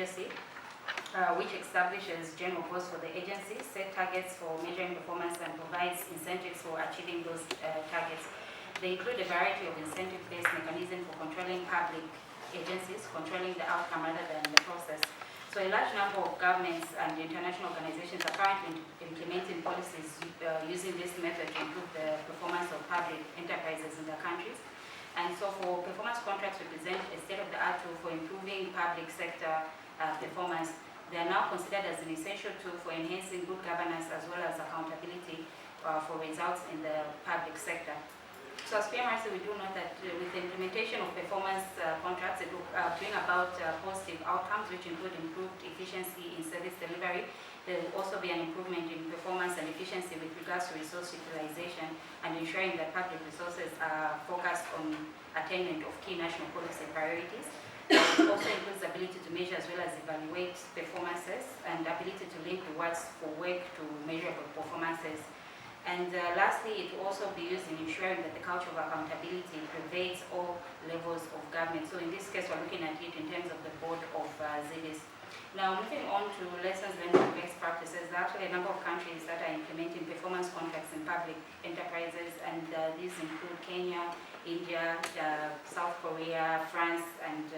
policy, which establishes general goals for the agency, set targets for measuring performance, and provides incentives for achieving those targets. They include a variety of incentive-based mechanisms for controlling public agencies, controlling the outcome rather than the process. So a large number of governments and international organizations are currently implementing policies using this method to improve the performance of public enterprises in their countries. And so for performance contracts represent a state-of-the-art tool for improving public sector performance. They are now considered as an essential tool for enhancing good governance as well as accountability for results in the public sector. So as PMRC, we do know that with the implementation of performance contracts, it will bring about positive outcomes, which include improved efficiency in service delivery. There will also be an improvement in performance and efficiency with regards to resource utilization and ensuring that public resources are focused on attainment of key national policy priorities. It also includes the ability to measure as well as evaluate performances and the ability to link rewards for work to measurable performances. And lastly, it will also be used in ensuring that the culture of accountability pervades all levels of government. So in this case, we're looking at it in terms of the board of ZDIS. Now, moving on to lessons learned from best practices, there are actually a number of countries that are implementing performance contracts in public enterprises, and these include Kenya, India, South Korea, France, and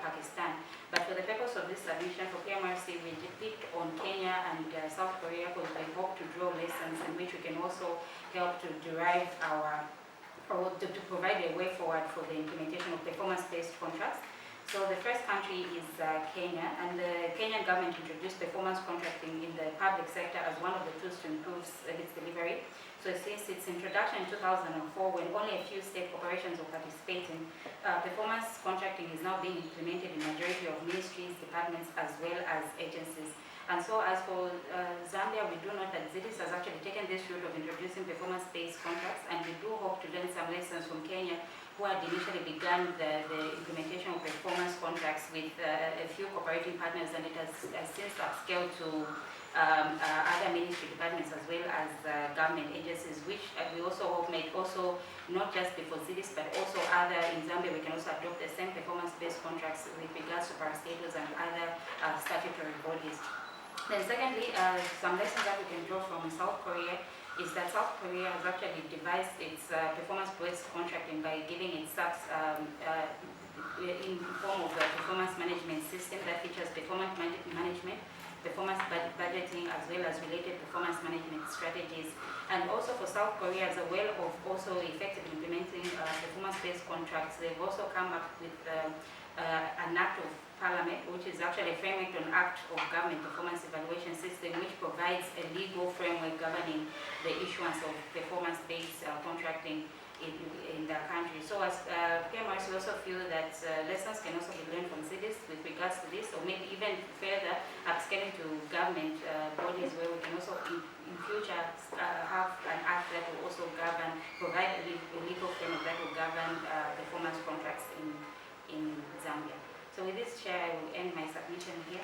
Pakistan. But for the purpose of this submission for PMRC, we picked on Kenya and South Korea because we hope to draw lessons in which we can also help to derive or to provide a way forward for the implementation of performance-based contracts. So the first country is Kenya, and the Kenyan government introduced performance contracting in the public sector as one of the tools to improve its delivery. So since its introduction in 2004, when only a few state corporations were participating, performance contracting is now being implemented in the majority of ministries, departments, as well as agencies. And so as for Zambia, we do know that ZDIS has actually taken this route of introducing performance-based contracts, and we do hope to learn some lessons from Kenya, who had initially begun the implementation of performance contracts with a few cooperating partners, and it has since upscaled to other ministry departments as well as government agencies, which we also hope may also not just be for ZDIS, but also other in Zambia. We can also adopt the same performance-based contracts with regards to parastatals and other statutory bodies. Then secondly, some lessons that we can draw from South Korea is that South Korea has actually devised its performance-based contracting by giving its staff in form of a performance management system that features performance management, performance budgeting, as well as related performance management strategies. And also for South Korea, as well of also effectively implementing performance-based contracts, they've also come up with an act of Parliament, which is actually a framework to an act of government performance evaluation system, which provides a legal framework governing the issuance of performance-based contracting in the country. So as PMRC also feel that lessons can also be learned from ZDIS with regards to this, or maybe even further upscaling to government bodies, where we can also in future have an act that will also govern, provide a legal framework that will govern performance contracts in Zambia. So with this, Chair, I will end my submission here.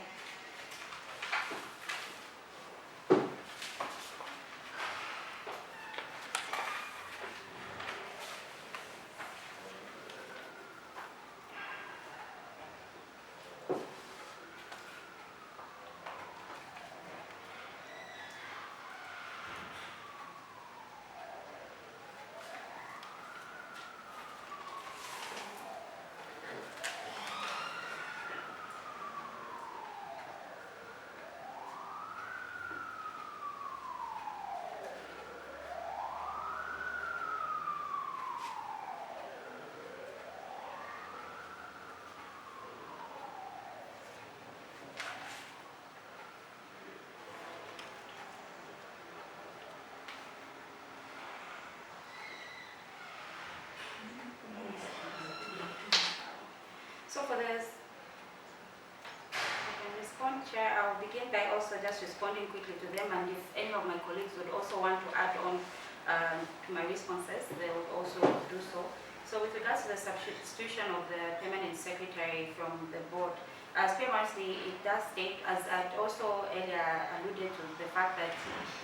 So for this, I can respond, Chair. I'll begin by also just responding quickly to them, and if any of my colleagues would also want to add on to my responses, they will also do so. So with regards to the substitution of the permanent secretary from the board, as PMRC, it does state, as I also earlier alluded to, the fact that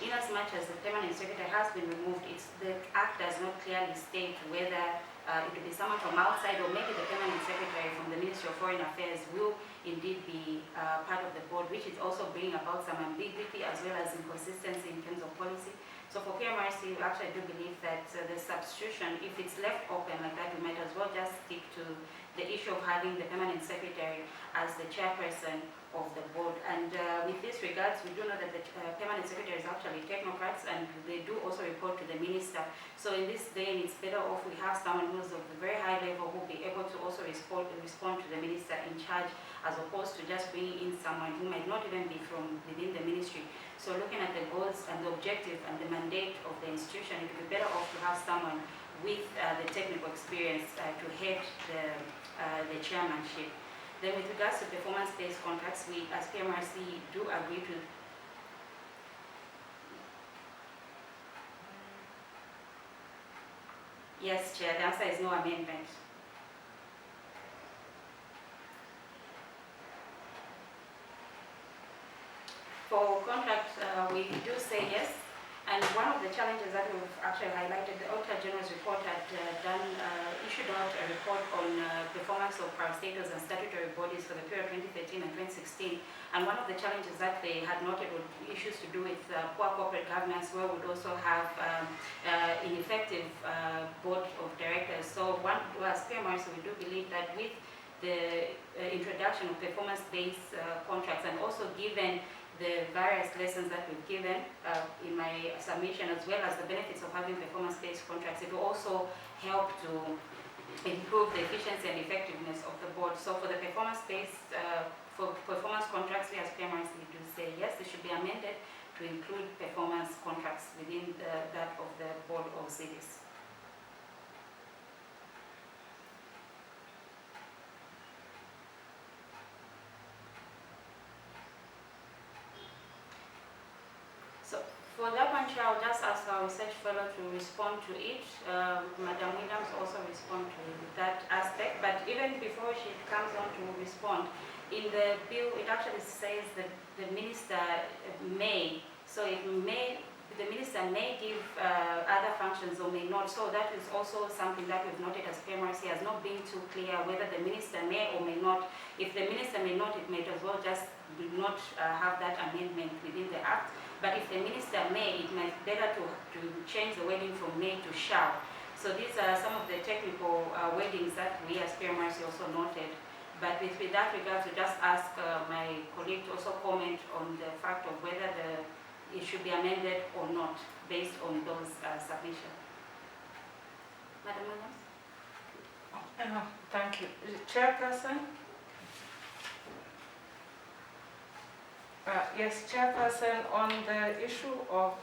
in as much as the permanent secretary has been removed, the Act does not clearly state whether it will be someone from outside or maybe the permanent secretary from the Ministry of Foreign Affairs will indeed be part of the board, which is also bringing about some ambiguity as well as inconsistency in terms of policy. So for PMRC, we actually do believe that the substitution, if it's left open like that, we might as well just stick to the issue of having the permanent secretary as the chairperson of the board. And with this regards, we do know that the permanent secretary is actually technocrats, and they do also report to the minister. So in this day, it's better off we have someone who's of a very high level who will be able to also respond to the minister in charge, as opposed to just bringing in someone who might not even be from within the ministry. So looking at the goals and the objective and the mandate of the institution, it would be better off to have someone with the technical experience to head the chairmanship. Then with regards to performance-based contracts, we as PMRC do agree to Yes, Chair, the answer is no amendment. For contract, we do say yes, and one of the challenges that we've actually highlighted, the Auditor General's report had issued out a report on performance of parastatals and statutory bodies for the period 2013 and 2016, and one of the challenges that they had noted were issues to do with poor corporate governance, where we'd also have ineffective board of directors. So as PMRC, we do believe that with the introduction of performance-based contracts, and also given the various lessons that we've given in my submission, as well as the benefits of having performance-based contracts, it will also help to improve the efficiency and effectiveness of the board. So for the performance-based, for performance contracts, we as PMRC do say yes, it should be amended to include performance contracts within that of the board of cities. So for that one, Chair, I'll just ask our research fellow to respond to it. Madam Williams also respond to that aspect, but even before she comes on to respond, in the bill it actually says that the minister may, so it may, the minister may give other functions or may not. So that is also something that we've noted as PMRC has not been too clear whether the minister may or may not. If the minister may not, it may as well just not have that amendment within the act. But if the minister may, it might be better to change the wording from may to shall. So these are some of the technical wordings that we as PMRC also noted. But with that regard, to just ask my colleague to also comment on the fact of whether it should be amended or not based on those submissions. Madam Williams? Thank you. Chairperson? Yes, Chairperson, on the issue of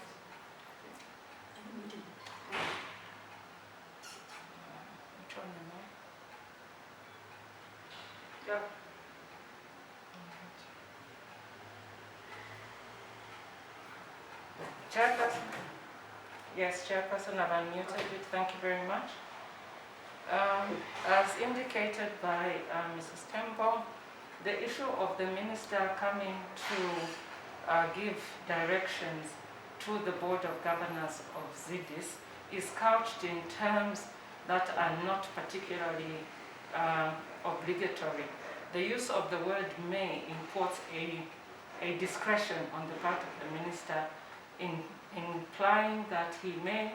Chairperson? Yes, Chairperson, I've unmuted it. Thank you very much. As indicated by Mrs. Temple, the issue of the minister coming to give directions to the Board of Governors of ZIDIS is couched in terms that are not particularly obligatory. The use of the word may imports a discretion on the part of the minister implying that he may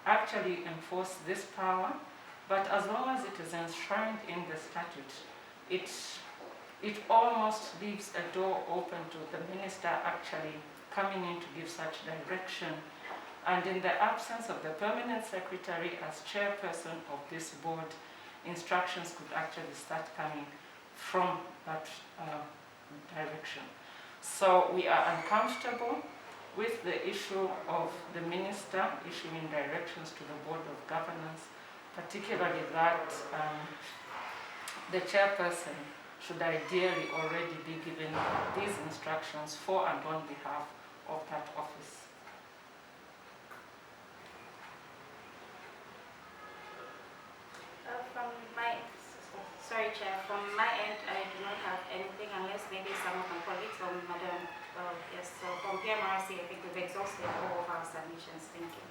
actually enforce this power, but as long as it is enshrined in the statute, it almost leaves a door open to the minister actually coming in to give such direction. And in the absence of the permanent secretary as chairperson of this board, instructions could actually start coming from that direction. So we are uncomfortable with the issue of the minister issuing directions to the Board of Governors, particularly that the chairperson should ideally already be given these instructions for and on behalf of that office. Sorry, Chair, from my end, I do not have anything unless maybe some of my colleagues or Madam, yes, so from PMRC, I think we've exhausted all of our submissions. Thank you.